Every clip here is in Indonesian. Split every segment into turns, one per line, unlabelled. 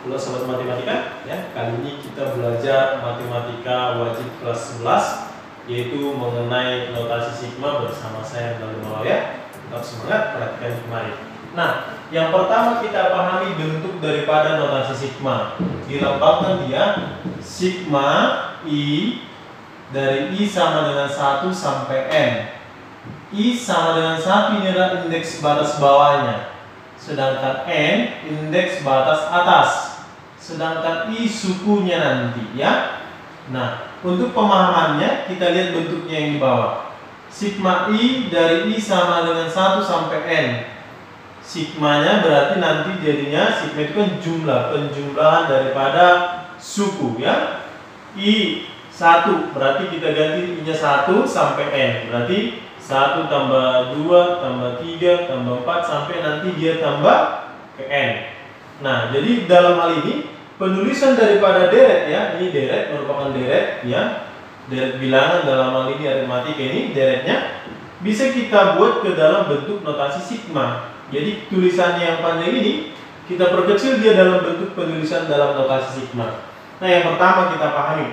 Halo sobat matematika, ya kali ini kita belajar matematika wajib kelas 11, yaitu mengenai notasi sigma bersama saya Abdul Mawar ya. Tetap semangat, perhatikan kemarin. Nah, yang pertama kita pahami bentuk daripada notasi sigma. Dilambangkan dia sigma I dari I sama dengan 1 sampai N. I sama dengan 1 ini adalah indeks batas bawahnya, sedangkan N indeks batas atas, sedangkan I sukunya nanti ya. Nah, untuk pemahamannya kita lihat bentuknya yang di bawah. Sigma I dari I sama dengan 1 sampai N. Sigmanya berarti nanti jadinya sigma itu kan jumlah, penjumlahan daripada suku ya. I 1 berarti kita ganti I-nya 1 sampai N. Berarti 1 tambah 2 tambah 3 tambah 4 sampai nanti dia tambah ke N. Nah, jadi dalam hal ini penulisan daripada deret ya, ini deret merupakan deret ya, deret bilangan dalam hal ini aritmatika ini deretnya bisa kita buat ke dalam bentuk notasi sigma. Jadi tulisannya yang panjang ini kita perkecil dia dalam bentuk penulisan dalam notasi sigma. Nah, yang pertama kita pahami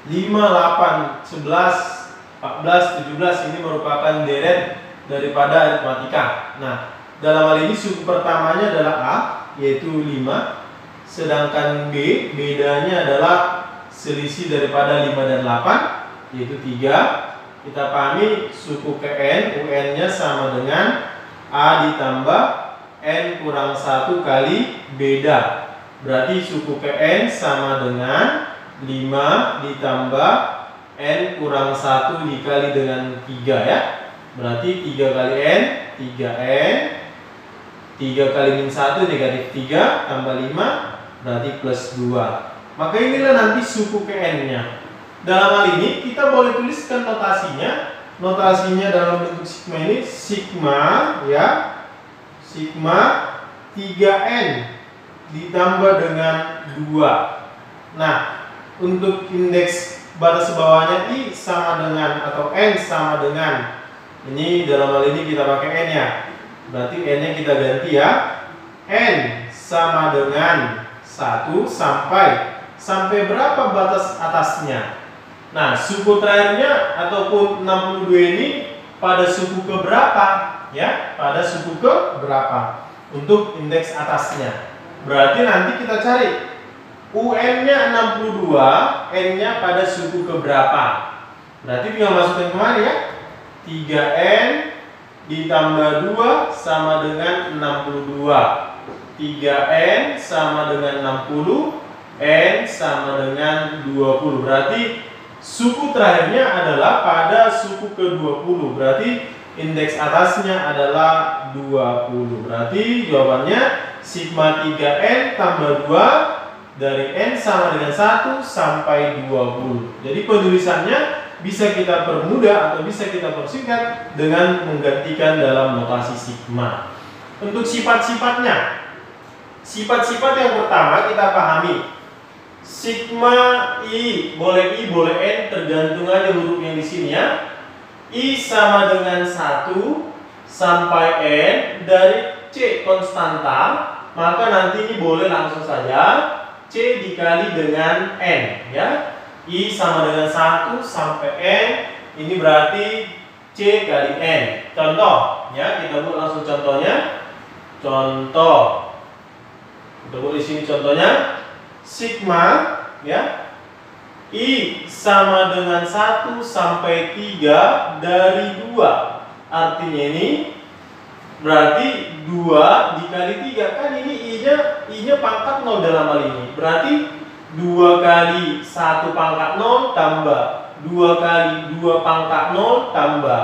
5, 8, 11 14, 17 ini merupakan deret daripada aritmatika. Nah, dalam hal ini suku pertamanya adalah A, yaitu 5. Sedangkan B, bedanya adalah selisih daripada 5 dan 8, yaitu 3. Kita pahami suku ke N, UN-nya sama dengan A ditambah N kurang 1 kali beda. Berarti suku ke N sama dengan 5 ditambah N kurang 1 dikali dengan 3 ya. Berarti 3 kali N 3N, 3 kali min 1 negatif 3 tambah 5 berarti plus 2. Maka inilah nanti suku ke N nya. Dalam hal ini kita boleh tuliskan notasinya. Notasinya dalam bentuk sigma ini sigma ya, sigma 3N ditambah dengan 2. Nah, untuk indeks batas bawahnya I sama dengan atau N sama dengan, ini dalam hal ini kita pakai N ya, berarti N nya kita ganti ya, N sama dengan 1 sampai berapa batas atasnya. Nah, suku terakhirnya ataupun 62 ini pada suku ke berapa ya, pada suku ke berapa untuk indeks atasnya. Berarti nanti kita cari UN-nya 62, N-nya pada suku ke berapa. Berarti tinggal masukkan kemari ya. 3N ditambah 2 sama dengan 62. 3N sama dengan 60, N sama dengan 20. Berarti suku terakhirnya adalah pada suku ke 20. Berarti indeks atasnya adalah 20. Berarti jawabannya sigma 3N tambah 2 dari N sama dengan 1 sampai 20. Jadi penulisannya bisa kita permudah atau bisa kita persingkat dengan menggantikan dalam notasi sigma. Untuk sifat-sifatnya, sifat-sifat yang pertama kita pahami. Sigma I boleh N, tergantung aja huruf yang di sini ya. I sama dengan 1 sampai N dari C konstanta, maka nanti ini boleh langsung saja C dikali dengan N ya. I sama dengan 1 sampai N, ini berarti C kali N. Contoh ya, kita buat langsung contohnya. Contoh, kita buat di sini contohnya. Sigma ya, I sama dengan 1 sampai 3 dari 2. Artinya ini berarti 2 dikali 3, kan ini I-nya pangkat 0 dalam hal ini. Berarti 2 kali 1 pangkat 0 tambah 2 kali 2 pangkat 0 tambah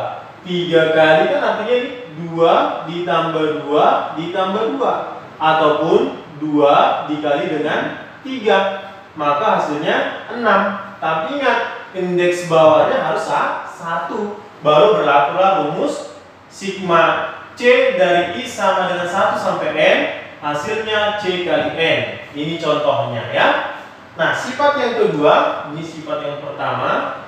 3 kali, kan artinya ini 2 ditambah 2 ditambah 2 ataupun 2 dikali dengan 3, maka hasilnya 6. Tapi ingat, indeks bawahnya harus 1. Baru berlakulah rumus sigma C dari I sama dengan 1 sampai N, hasilnya C kali N. Ini contohnya ya. Nah, sifat yang kedua, ini sifat yang pertama.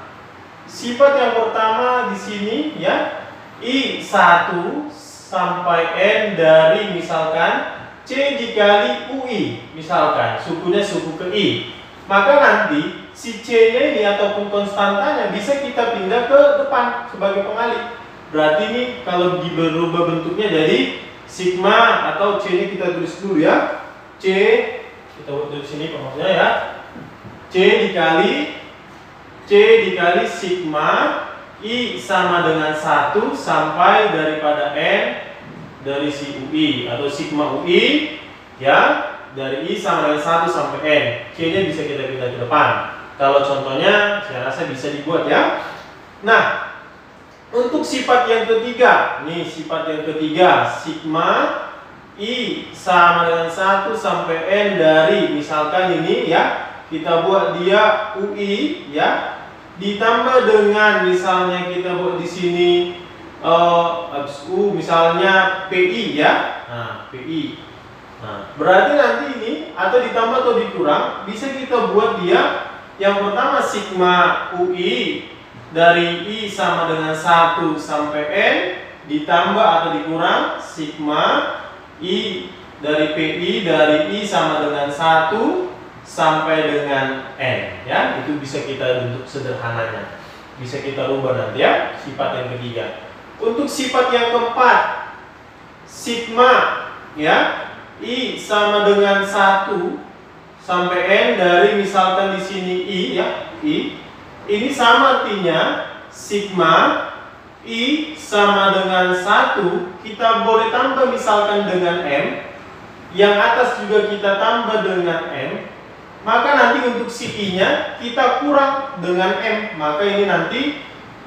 Sifat yang pertama di sini ya, I 1 sampai N dari misalkan C dikali UI, misalkan sukunya suku ke I, maka nanti si C-nya ini ataupun konstantanya bisa kita pindah ke depan sebagai pengalih. Berarti ini kalau berubah bentuknya jadi sigma atau C-nya kita tulis dulu ya. C, kita buat di sini pengurusnya ya. C dikali sigma I sama dengan 1 sampai daripada N dari si UI atau sigma UI ya, dari I sama dengan 1 sampai N. C-nya bisa kita pindah ke depan. Kalau contohnya saya rasa bisa dibuat ya. Nah, untuk sifat yang ketiga, nih sifat yang ketiga, sigma I sama dengan 1 sampai N dari misalkan ini ya, kita buat dia UI ya, ditambah dengan misalnya kita buat di sini misalnya PI ya. Nah, PI. Nah, berarti nanti ini atau ditambah atau dikurang bisa kita buat dia yang pertama sigma UI dari I sama dengan 1 sampai N ditambah atau dikurang sigma I dari PI dari I sama dengan 1 sampai dengan N ya. Itu bisa kita bentuk sederhananya, bisa kita rubah nanti ya, sifat yang ketiga. Untuk sifat yang keempat, sigma ya I sama dengan 1 sampai N dari misalkan di sini I ya, I ini sama artinya sigma I sama dengan 1 kita boleh tambah misalkan dengan M, yang atas juga kita tambah dengan M, maka nanti untuk si I-nya kita kurang dengan M, maka ini nanti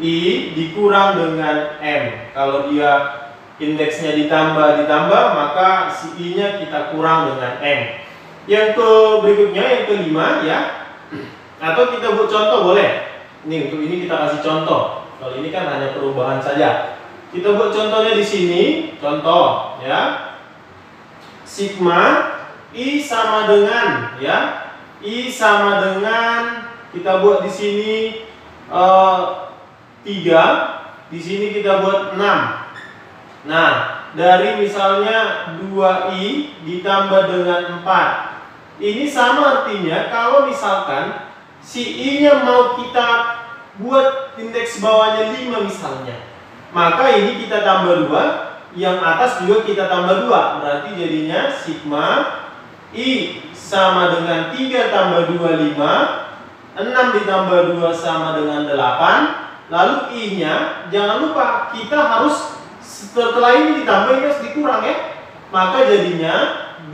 I dikurang dengan M. Kalau dia indeksnya ditambah, maka si I-nya kita kurang dengan M. Yang berikutnya, yang kelima ya, atau kita buat contoh boleh. Ini untuk ini kita kasih contoh. Kalau ini kan hanya perubahan saja. Kita buat contohnya di sini. Contoh ya, sigma I sama dengan ya, I sama dengan kita buat di sini 3, di sini kita buat 6. Nah, dari misalnya 2I ditambah dengan 4. Ini sama artinya kalau misalkan si I-nya mau kita buat indeks bawahnya 5 misalnya, maka ini kita tambah 2, yang atas juga kita tambah 2. Berarti jadinya sigma I sama dengan 3 tambah 2, 5, 6 ditambah 2 sama dengan 8. Lalu I-nya jangan lupa kita harus setelah ini ditambah, ini harus dikurang ya. Maka jadinya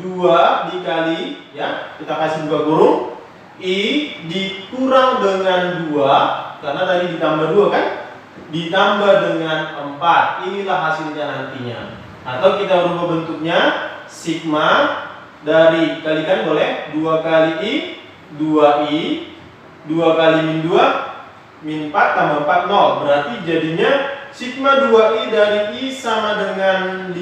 2 dikali ya, kita kasih buka kurung, I dikurang dengan 2 karena tadi ditambah 2 kan, ditambah dengan 4. Inilah hasilnya nantinya. Atau kita rubah bentuknya, sigma dari kalikan boleh 2 kali I 2I 2 kali min 2 min 4 tambah 4 0. Berarti jadinya sigma 2I dari I sama dengan 5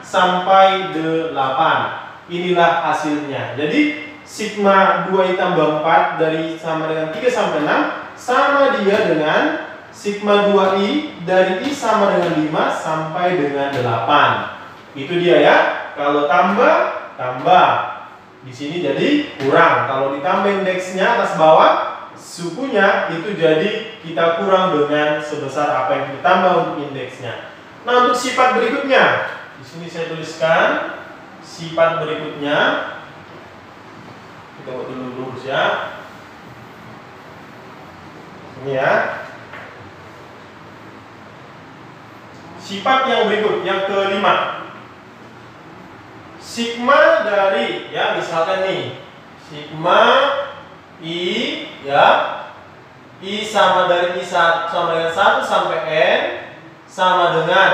sampai 8. Inilah hasilnya. Jadi sigma 2I tambah 4 dari sama dengan 3 sampai 6 sama dia dengan sigma 2I dari I sama dengan 5 sampai dengan 8. Itu dia ya. Kalau tambah di sini jadi kurang. Kalau ditambah indeksnya atas bawah, sukunya itu jadi kita kurang dengan sebesar apa yang kita tambah untuk indeksnya. Nah, untuk sifat berikutnya, di sini saya tuliskan sifat berikutnya. Kita buat dulu lurus ya. Ini ya. Sifat yang berikut, yang kelima. Sigma dari ya, misalkan nih sigma I ya, I sama dari I sama dengan 1 sampai N sama dengan,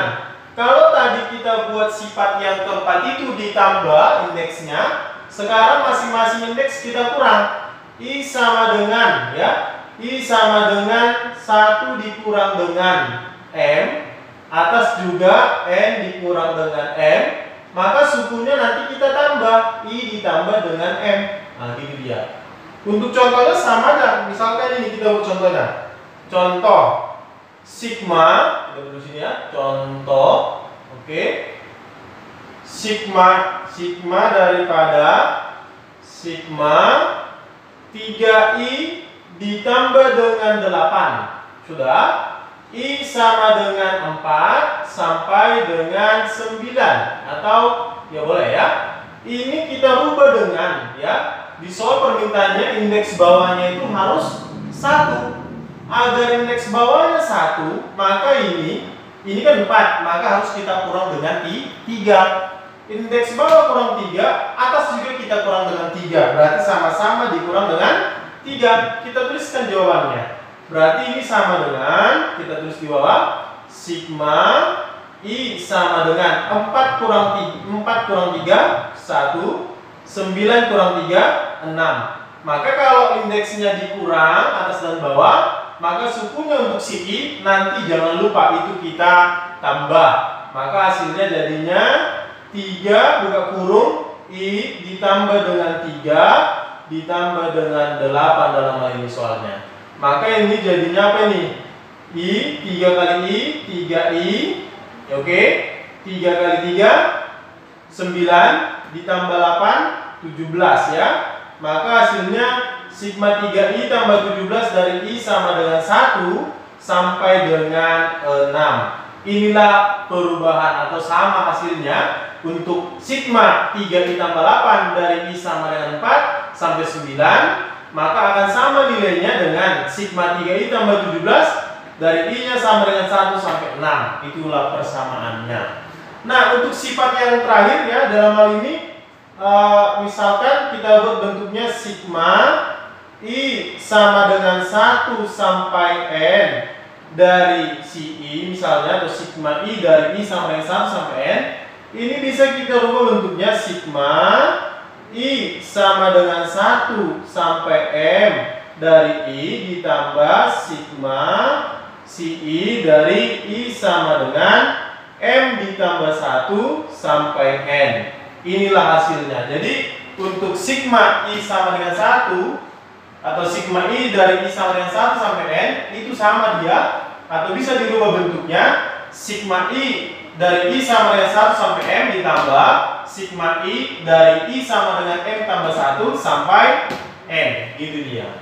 kalau tadi kita buat sifat yang keempat itu ditambah indeksnya, sekarang masing-masing indeks kita kurang. I sama dengan ya, I sama dengan 1 dikurang dengan M, atas juga N dikurang dengan M, maka sukunya nanti kita tambah, I ditambah dengan M. Nah, ini dia. Untuk contohnya sama aja. Misalkan ini kita buat contohnya. Contoh sigma, kita tulis sini ya. Contoh, oke. sigma daripada sigma 3i ditambah dengan 8. Sudah? I sama dengan 4 sampai dengan 9. Atau ya boleh ya. Ini kita rubah dengan ya. Di soal permintaannya indeks bawahnya itu harus 1. Agar indeks bawahnya 1, maka ini kan 4, maka harus kita kurang dengan 3. Indeks bawah kurang 3, atas juga kita kurang dengan 3. Berarti sama-sama dikurang dengan 3. Kita tuliskan jawabannya. Berarti ini sama dengan, kita tulis di bawah, sigma I sama dengan 4 kurang 3, 1, 9 kurang 3, 6. Maka kalau indeksnya dikurang atas dan bawah, maka sukunya untuk si I nanti jangan lupa itu kita tambah. Maka hasilnya jadinya 3 buka kurung I ditambah dengan 3 ditambah dengan 8 dalam hal ini soalnya. Maka ini jadinya apa ini? I 3 kali I 3I. Oke. 3 kali 3 9 ditambah 8 17 ya. Maka hasilnya sigma 3i tambah 17 dari i sama dengan 1 sampai dengan 6. Inilah perubahan atau sama hasilnya untuk sigma 3i tambah 8 dari i sama dengan 4 sampai 9. Maka akan sama nilainya dengan sigma 3i tambah 17 dari i nya sama dengan 1 sampai 6. Itulah persamaannya. Nah, untuk sifat yang terakhir ya dalam hal ini misalkan kita buat bentuknya sigma I sama dengan 1 sampai N dari si I misalnya, atau sigma I dari I sama dengan 1 sampai N. Ini bisa kita rubah bentuknya sigma I sama dengan 1 sampai M dari I ditambah sigma si I dari I sama dengan M ditambah 1 sampai N. Inilah hasilnya. Jadi untuk sigma I sama dengan 1 atau sigma I dari I sama dengan 1 sampai N itu sama dia, atau bisa dirubah bentuknya sigma I dari I sama dengan 1 sampai M ditambah sigma I dari I sama dengan M tambah 1 sampai N. Gitu dia.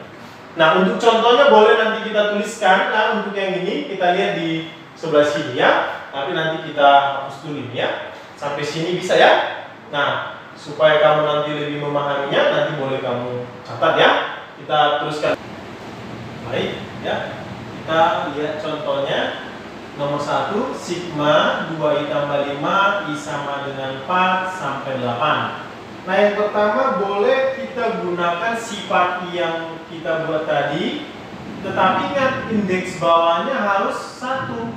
Nah, untuk contohnya boleh nanti kita tuliskan. Nah, untuk yang ini kita lihat di sebelah sini ya. Tapi nanti kita hapus dulu ini ya. Sampai sini bisa ya. Nah, supaya kamu nanti lebih memahaminya, nanti boleh kamu catat ya. Kita teruskan. Baik ya. Kita lihat contohnya. Nomor 1, sigma 2i tambah 5 I sama dengan 4 sampai 8. Nah, yang pertama boleh kita gunakan sifat yang kita buat tadi, tetapi ingat indeks bawahnya harus 1.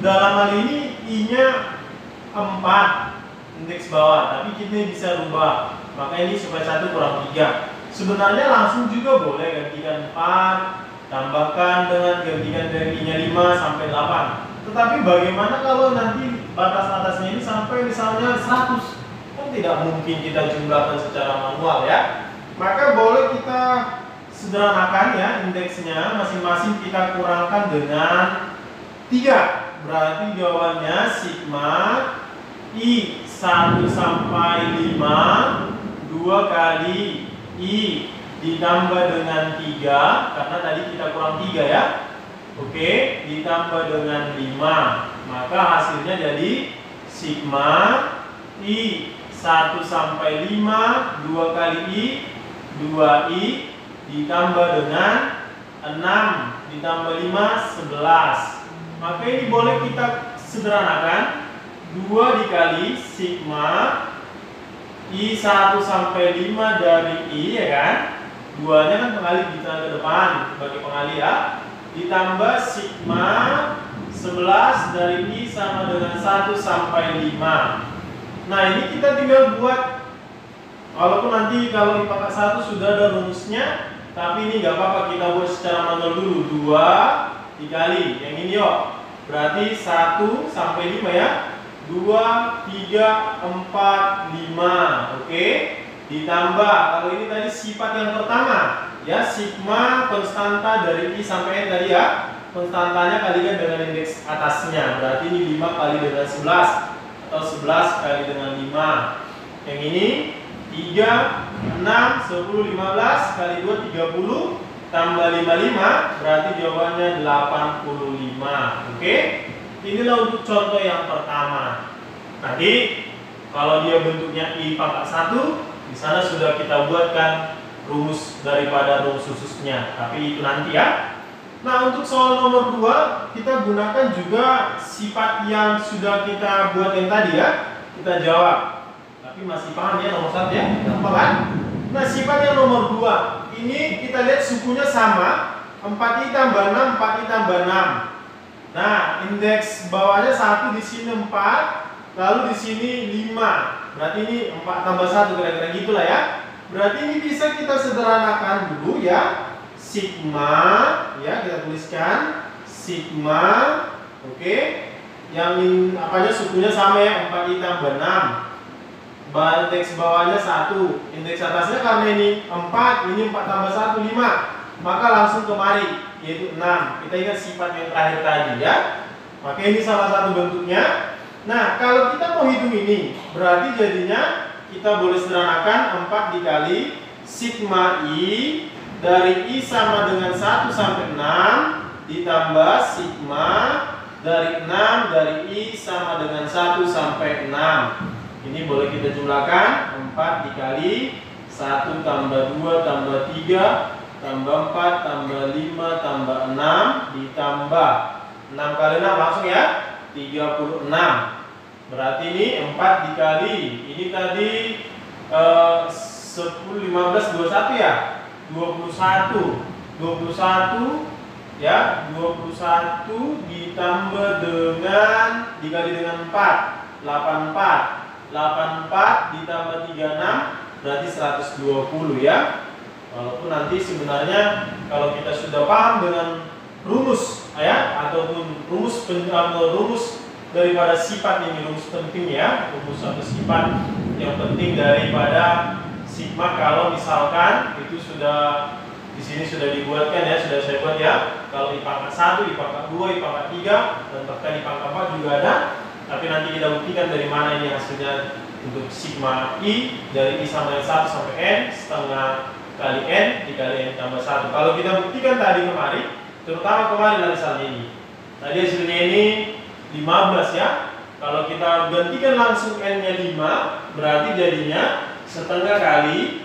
Dalam hal ini I-nya 4 indeks bawah, tapi kita bisa rubah. Maka ini supaya 1 kurang 3. Sebenarnya langsung juga boleh gantikan 4, tambahkan dengan gantikan dari I-nya 5 sampai 8. Tetapi bagaimana kalau nanti batas atasnya ini sampai misalnya 100? Kan tidak mungkin kita jumlahkan secara manual ya. Maka boleh kita sederhanakan ya indeksnya, masing-masing kita kurangkan dengan 3. Berarti jawabannya sigma I 1 sampai 5 2 kali I ditambah dengan 3, karena tadi kita kurang 3 ya. Oke, ditambah dengan 5. Maka hasilnya jadi sigma I 1 sampai 5 2 kali I 2I ditambah dengan 6 ditambah 5 11. Maka ini boleh kita sederhanakan. 2 dikali sigma I 1 sampai 5 dari I ya kan. 2 nya kan pengalih kita ke depan sebagai pengalih ya. Ditambah sigma 11 dari I sama dengan 1 sampai 5. Nah, ini kita tinggal buat, walaupun nanti kalau IPK 1 sudah ada rumusnya, tapi ini nggak apa-apa kita buat secara manual dulu. 2 dikali yang ini yuk, berarti 1 sampai 5 ya. 2, 3, 4, 5. Oke, ditambah, kalau ini tadi sifat yang pertama ya, sigma konstanta dari I sampai N tadi ya, konstantanya kalikan dengan indeks atasnya, berarti ini 5 kali dengan 11 atau 11 kali dengan 5. Yang ini 3, 6, 10, 15 kali 2, 30 tambah 55 berarti jawabannya 85. Oke? Inilah untuk contoh yang pertama. Tadi kalau dia bentuknya I pangkat 1, di sana sudah kita buatkan rumus daripada rumus khususnya, tapi itu nanti ya. Nah, untuk soal nomor 2 kita gunakan juga sifat yang sudah kita buat yang tadi ya. Kita jawab. Tapi masih paham ya nomor 1 ya? Gampang kan? Nah, sifat yang nomor 2 ini kita lihat sukunya sama, 4i tambah 6, 4i tambah 6. Nah, indeks bawahnya 1, di sini 4, lalu di sini 5. Berarti ini 4 tambah 1 kira-kira gitulah ya. Berarti ini bisa kita sederhanakan dulu ya. Sigma ya, kita tuliskan sigma. Oke. Yang apanya sukunya sama ya, 4i tambah 6. Indeks bawahnya 1, indeks atasnya karena ini 4, ini 4 tambah 1, 5, maka langsung kemari, yaitu 6. Kita ingat sifat yang terakhir tadi ya. Maka ini salah satu bentuknya. Nah, kalau kita mau hitung ini, berarti jadinya kita boleh sederhanakan 4 dikali sigma I, dari I sama dengan 1 sampai 6, ditambah sigma dari 6 dari I sama dengan 1 sampai 6. Ini boleh kita jumlahkan, 4 dikali 1 tambah 2 tambah 3 tambah 4 tambah 5 tambah 6 ditambah 6 kali 6 langsung ya, 36. Berarti ini 4 dikali, ini tadi 10, 15, 21 ya, 21 ya, 21 ditambah dengan dikali dengan 4, 84 ditambah 36 berarti 120 ya. Walaupun nanti sebenarnya kalau kita sudah paham dengan rumus ya, ataupun rumus daripada sifat ini, rumus penting ya, rumus atau sifat yang penting daripada sigma, kalau misalkan itu sudah di sini sudah dibuatkan ya, sudah saya buat ya. Kalau I pangkat 1, I pangkat 2, I pangkat 3 dan bahkan I pangkat 4 juga ada. Tapi nanti kita buktikan dari mana ini hasilnya untuk sigma I, dari I sama dengan 1 sampai N, setengah kali N dikali N tambah 1. Kalau kita buktikan tadi kemarin, terutama kemarin misalnya ini, tadi hasilnya ini 15 ya. Kalau kita gantikan langsung N nya 5, berarti jadinya setengah kali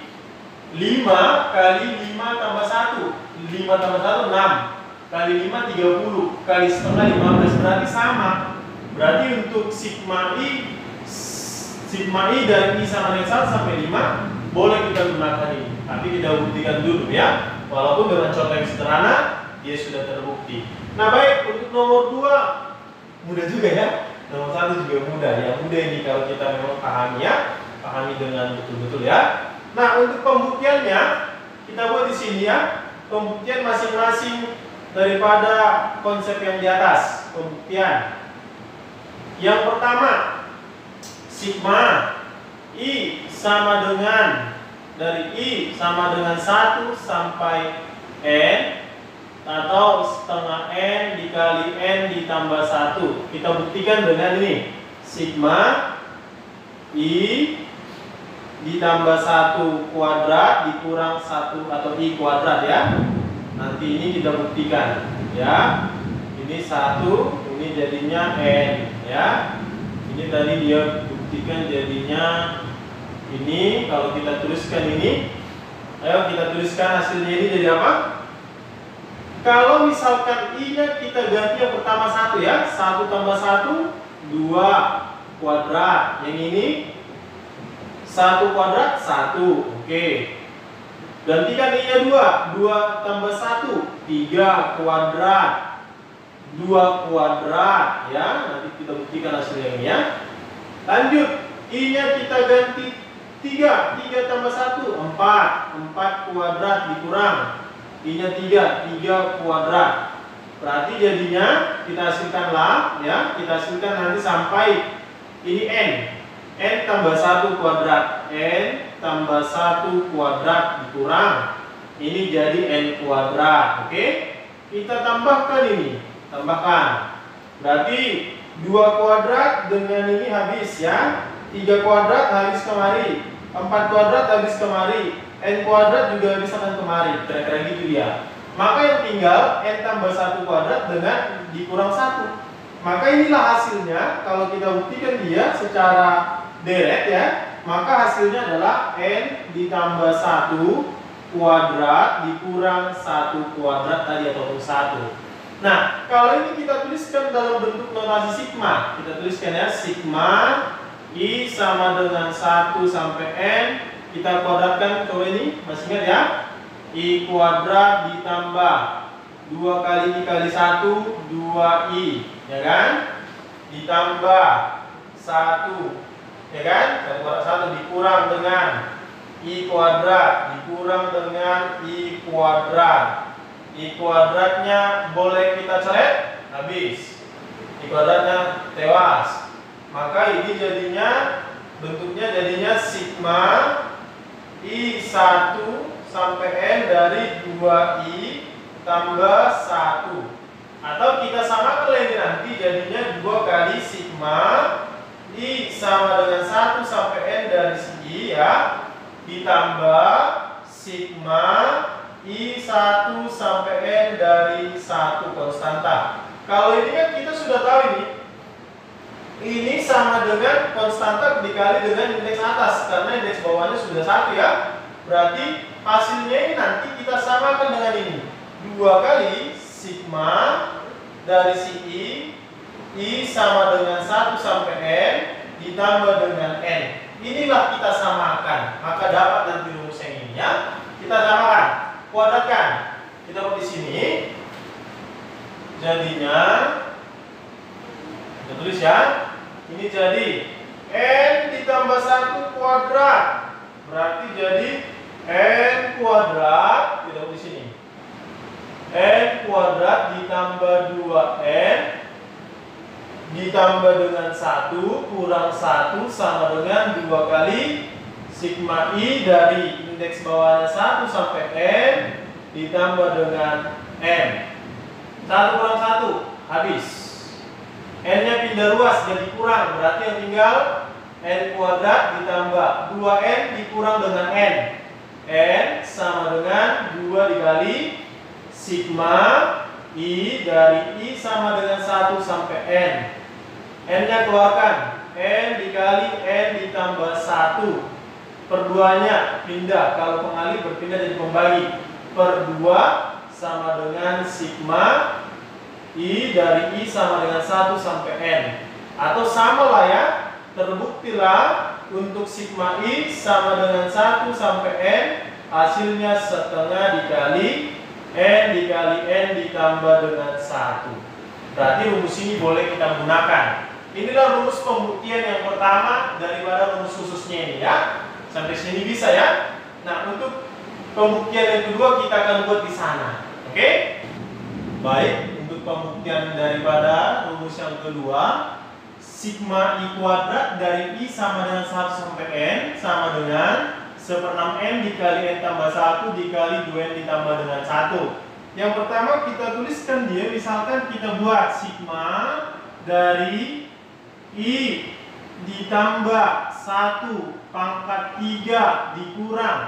5 kali 5 tambah 1, 5 tambah 1 6, kali 5 30, kali setengah 15, berarti sama. Berarti untuk sigma I dari I sama dengan 1 sampai 5 boleh kita gunakan ini. Tapi kita buktikan dulu ya. Walaupun dengan contoh yang sederhana dia sudah terbukti. Nah, baik, untuk nomor 2 mudah juga ya. Nomor 1 juga mudah. Yang mudah ini kalau kita memang pahami ya, pahami dengan betul-betul ya. Nah, untuk pembuktiannya kita buat di sini ya. Pembuktian masing-masing daripada konsep yang di atas. Pembuktian. Yang pertama, sigma I sama dengan, dari I sama dengan 1 sampai N, atau setengah N dikali N ditambah 1. Kita buktikan dengan ini, sigma I ditambah 1 kuadrat dikurang 1 atau I kuadrat ya. Nanti ini kita buktikan ya. Ini 1, ini jadinya N ya. Ini tadi dia buktikan jadinya ini. Kalau kita tuliskan ini, ayo kita tuliskan hasilnya ini jadi apa? Kalau misalkan I-nya kita ganti yang pertama 1 ya, 1 tambah 1 2 kuadrat. Yang ini 1 kuadrat 1. Oke. Gantikan I-nya 2, 2 tambah 1 3 kuadrat, 2 kuadrat ya. Nanti kita buktikan hasilnya ini ya. Lanjut, I-nya kita ganti 3, 3 tambah 1 4, 4 kuadrat dikurang I-nya 3 kuadrat. Berarti jadinya kita hasilkanlah ya, kita hasilkan nanti sampai ini N tambah 1 kuadrat, N tambah 1 kuadrat dikurang ini jadi N kuadrat. Oke, kita tambahkan ini, tambahkan. Berarti 2 kuadrat dengan ini habis ya. 3 kuadrat habis kemari, 4 kuadrat habis kemari, n kuadrat juga habis akan kemari, kira-kira gitu ya. Maka yang tinggal n tambah 1 kuadrat dengan dikurang 1. Maka inilah hasilnya. Kalau kita buktikan dia secara deret ya, maka hasilnya adalah n ditambah 1 kuadrat dikurang 1 kuadrat tadi ataupun 1. Nah, kalau ini kita tuliskan dalam bentuk notasi sigma. Kita tuliskan ya, sigma I sama dengan 1 sampai n. Kita kuadratkan ke ini, masih ingat ya? I kuadrat ditambah 2 kali I kali 1, 2I, ya kan? Ditambah 1, ya kan? 1 kuadrat 1 dikurang dengan I kuadrat, dikurang dengan I kuadrat. I kuadratnya boleh kita coret, habis. I kuadratnya tewas. Maka ini jadinya, bentuknya jadinya sigma I 1 sampai n dari 2I tambah 1. Atau kita samakan lagi nanti jadinya 2 kali sigma I sama dengan 1 sampai n dari segi ya, ditambah sigma I 1 sampai n dari 1 konstanta. Kalau ini kan kita sudah tahu ini sama dengan konstanta dikali dengan indeks atas, karena indeks bawahnya sudah 1 ya. Berarti hasilnya ini nanti kita samakan dengan ini, 2 kali sigma dari si I sama dengan 1 sampai n ditambah dengan n. Inilah kita samakan, maka dapat nanti rumus yang ini ya. Kita samakan, kuadratkan. Kita buat di sini. Jadinya kita tulis ya. Ini jadi n ditambah 1 kuadrat. Berarti jadi n kuadrat, kita buat di sini. N kuadrat ditambah 2n ditambah dengan 1 kurang 1 sama dengan 2 kali sigma I dari indeks bawahnya 1 sampai n ditambah dengan n. 1 kurang 1 habis. N nya pindah ruas jadi kurang, berarti yang tinggal n kuadrat ditambah 2n dikurang dengan n. N sama dengan 2 dikali sigma I dari I sama dengan 1 sampai n. N nya keluarkan, n dikali n ditambah 1 per 2 nya pindah, kalau pengalih berpindah jadi pembagi, per 2 sama dengan sigma I dari I sama dengan 1 sampai n. Atau sama lah ya, terbuktilah untuk sigma I sama dengan 1 sampai n, hasilnya setengah dikali n dikali n ditambah dengan 1. Berarti rumus ini boleh kita gunakan. Inilah rumus pembuktian yang pertama daripada rumus khususnya ini ya. Sampai sini bisa ya. Nah, untuk pembuktian yang kedua kita akan buat di sana. Oke? Baik, untuk pembuktian daripada rumus yang kedua, sigma I kuadrat dari I sama dengan 1 sampai n sama dengan 1/6n dikali n tambah 1 dikali 2n ditambah dengan 1. Yang pertama kita tuliskan dia, misalkan kita buat sigma dari I ditambah 1 pangkat 3 dikurang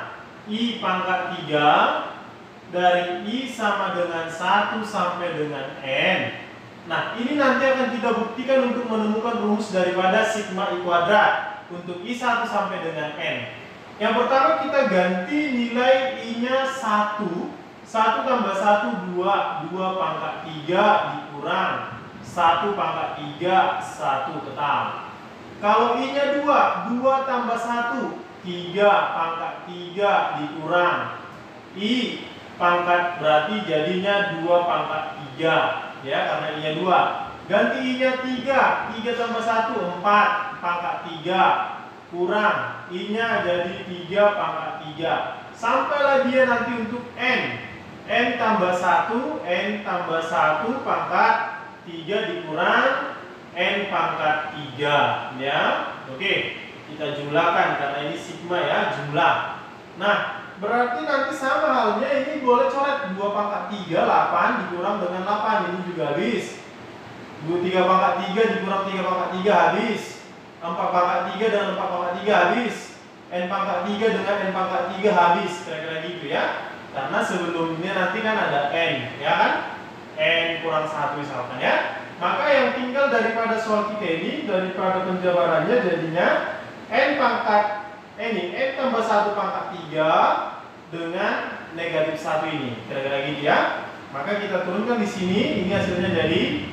I pangkat 3 dari I sama dengan 1 sampai dengan n. Nah, ini nanti akan kita buktikan untuk menemukan rumus daripada sigma I kuadrat untuk I 1 sampai dengan n. Yang pertama kita ganti nilai I-nya 1. 1 tambah 1 2, 2 pangkat 3 dikurang 1 pangkat 3, 1 tetap. Kalau I-nya 2, 2 tambah 1 3 pangkat 3 dikurang I pangkat, berarti jadinya 2 pangkat 3 ya, karena I-nya 2. Ganti I-nya 3, 3 tambah 1 4 pangkat 3 kurang I-nya jadi 3 pangkat 3. Sampailah dia nanti untuk n. N tambah 1, n tambah 1 pangkat 3 dikurang n pangkat 3 ya. Oke, kita jumlahkan karena ini sigma ya, jumlah. Nah, berarti nanti sama halnya ini boleh coret 2 pangkat 3 8 dikurang dengan 8, ini juga habis. 3 pangkat 3 dikurang 3 pangkat 3 habis. 4 pangkat 3 dan 4 pangkat 3 habis. N pangkat 3 dengan N pangkat 3 habis. Kira-kira gitu ya. Karena sebelumnya nanti kan ada N, ya kan? N kurang 1 misalkan ya. Maka yang tinggal daripada soal kita ini, daripada penjabarannya jadinya N pangkat ini N tambah 1 pangkat 3 dengan negatif 1 ini. Kira-kira gitu ya. Maka kita turunkan di sini, ini hasilnya jadi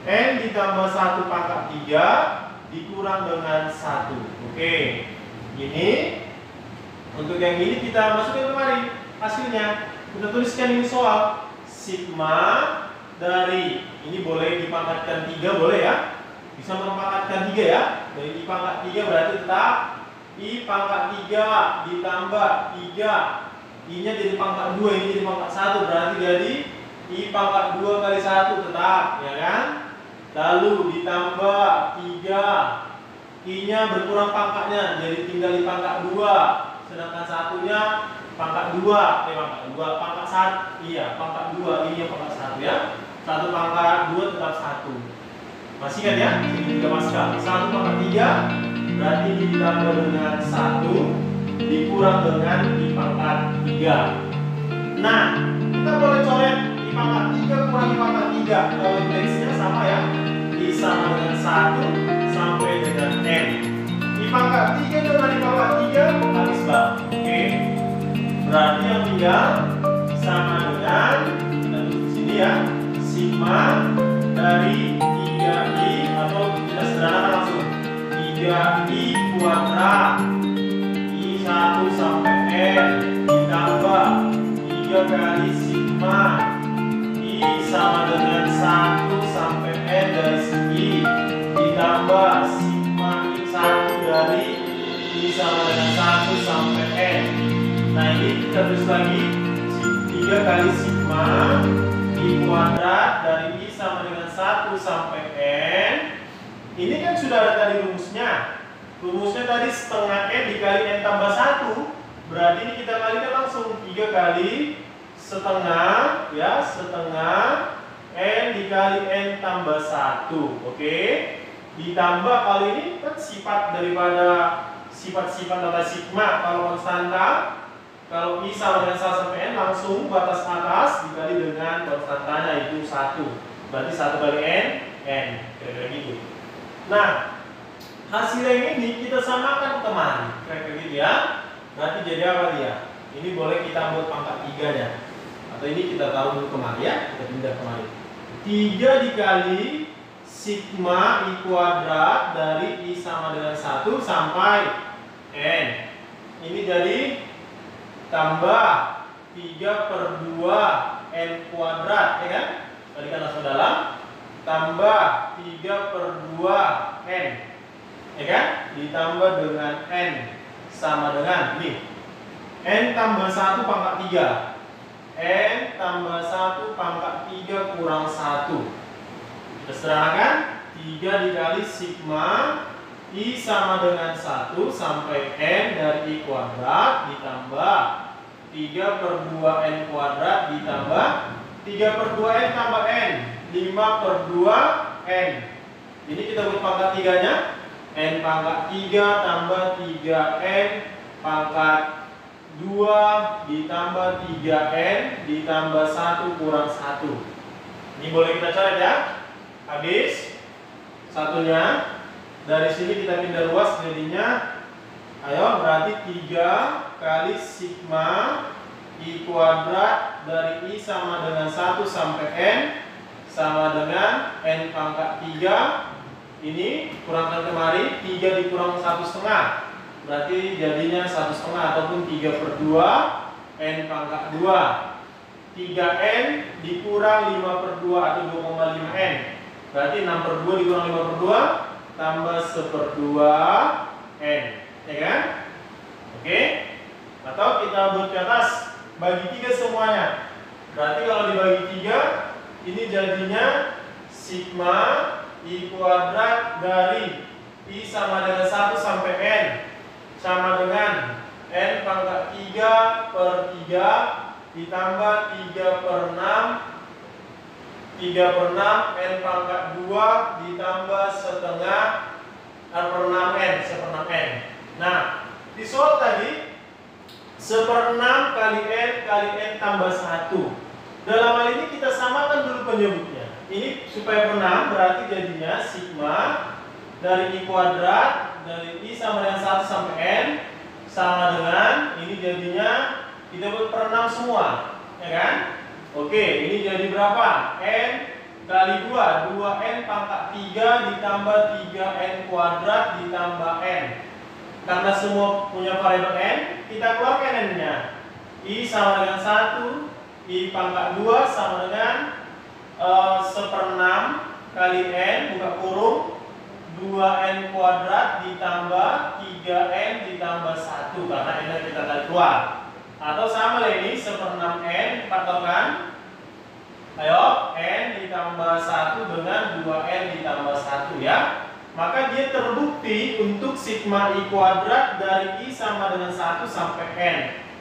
N ditambah 1 pangkat 3 dikurang dengan 1. Oke. Ini untuk yang ini kita masukkan kemari hasilnya. Kita tuliskan ini soal sigma dari ini boleh dipangkatkan 3 boleh ya. Bisa mempangkatkan 3 ya. Dari I pangkat 3 berarti tetap I pangkat 3 ditambah 3. I-nya jadi pangkat 2, ini jadi pangkat 1 berarti jadi I pangkat 2 kali 1 tetap, ya kan? Lalu ditambah 3. I-nya berkurang pangkatnya jadi tinggal di pangkat 2. Sedangkan satunya pangkat 2, pangkat 1. Iya, pangkat 2, ini pangkat 1 ya. 1 pangkat 2 tetap 1. Masih kan ya? Ini 3 pascal. 1 pangkat 3 berarti ditambah dengan 1 dikurang dengan I pangkat 3. Nah, kita boleh coret I pangkat 3 kurang I pangkat 3. Kalau indeksnya sama ya. I sama dengan 1 sampai dengan N. I pangkat 3 dengan I pangkat 3 habis bang. Oke. Berarti yang tinggal sama dengan kita tulis di sini ya. Sigma dari 3I atau kita sederhanakan langsung 3I kuadrat I1 sampai N ditambah 3 kali sigma I sama dengan 1 sampai N dari segi ditambah sigma I1 dari I sama dengan 1 sampai N. Nah ini kita tulis lagi 3 kali sigma I kuadrat dari I sama dengan 1 sampai N. Ini kan sudah ada tadi rumusnya. Rumusnya tadi setengah N dikali N tambah 1. Berarti ini kita kalikan langsung 3 kali setengah ya, setengah N dikali N tambah 1. Oke. Ditambah kali ini kan sifat daripada sifat-sifat tata sigma. Kalau konstanta, kalau I sama dengan 1 sampai N langsung batas atas dikali dengan konstantanya itu 1. Berarti 1 kali N, N. Kira-kira gitu. Nah, hasil yang ini kita samakan teman, kira-kira gitu ya. Berarti jadi apa dia? Ini boleh kita buat pangkat 3-nya. Atau ini kita taruh dulu kemari ya, kita pindah kemari. 3 dikali sigma I kuadrat dari I sama dengan 1 sampai N. Ini jadi tambah 3 per 2 N kuadrat, ya kan? Tadi kan langsung dalam. Tambah 3 per 2 N, ya kan? Ditambah dengan N sama dengan ini N tambah 1 pangkat 3. N tambah 1 pangkat 3 kurang 1. Kita sederhanakan 3 dikali sigma I sama dengan 1 sampai N dari I kuadrat ditambah 3 per 2 N kuadrat ditambah 3 per 2 N tambah N 5 per 2 N. Ini kita buat pangkat 3-nya N pangkat 3 tambah 3N pangkat 2 ditambah 3N ditambah 1 kurang 1. Ini boleh kita coret ya. Habis satunya. Dari sini kita pindah luas jadinya. Ayo berarti 3 kali sigma I kuadrat dari I sama dengan 1 sampai N sama dengan N pangkat 3. Ini kurangkan kemari 3 dikurang 1 setengah. Berarti jadinya 1 setengah ataupun 3 per 2 N pangkat 2. 3N dikurang 5 per 2 atau 2,5 N. Berarti 6 per 2 dikurang 5 per 2 tambah 1 per 2 N. Ya kan? Oke. Atau kita buat ke atas bagi 3 semuanya. Berarti kalau dibagi 3 ini jadinya sigma I kuadrat dari I sama dengan 1 sampai N sama dengan N pangkat 3 per 3 ditambah 3 per 6 3/6 N pangkat 2 ditambah setengah R per 6N, 1/6N. Nah, di soal tadi 1/6 kali N tambah 1. Dalam hal ini kita samakan dulu penyebutnya. Ini supaya per 6 berarti jadinya sigma dari I kuadrat dari I sama dengan 1 sampai N sama dengan ini jadinya kita buat per 6 semua, ya kan? Oke, ini jadi berapa? N kali 2, 2N pangkat 3 ditambah 3N kuadrat ditambah N. Karena semua punya variabel N, kita keluarkan N-nya. I sama dengan 1, I pangkat 2 sama dengan 1/6 kali N, buka kurung, 2N kuadrat ditambah 3N ditambah 1, karena N kita tarik keluar. Atau sama lah ini, 1/6N, faktorkan. Ayo, N ditambah 1 dengan 2N ditambah 1 ya. Maka dia terbukti untuk sigma I kuadrat dari I sama dengan 1 sampai N.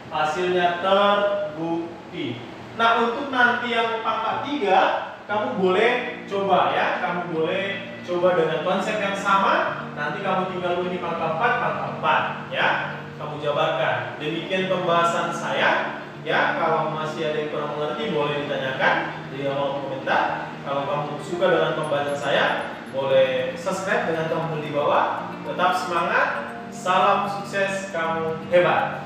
Hasilnya terbukti. Nah, untuk nanti yang pangkat 3, kamu boleh coba ya. Kamu boleh coba dengan konsep yang sama. Nanti kamu tinggal ini pangkat 4, pangkat 4 ya. Kamu jabarkan. Demikian pembahasan saya. Ya, kalau masih ada yang kurang mengerti boleh ditanyakan di kolom komentar. Kalau kamu suka dengan pembahasan saya, boleh subscribe dengan tombol di bawah. Tetap semangat, salam sukses, kamu hebat.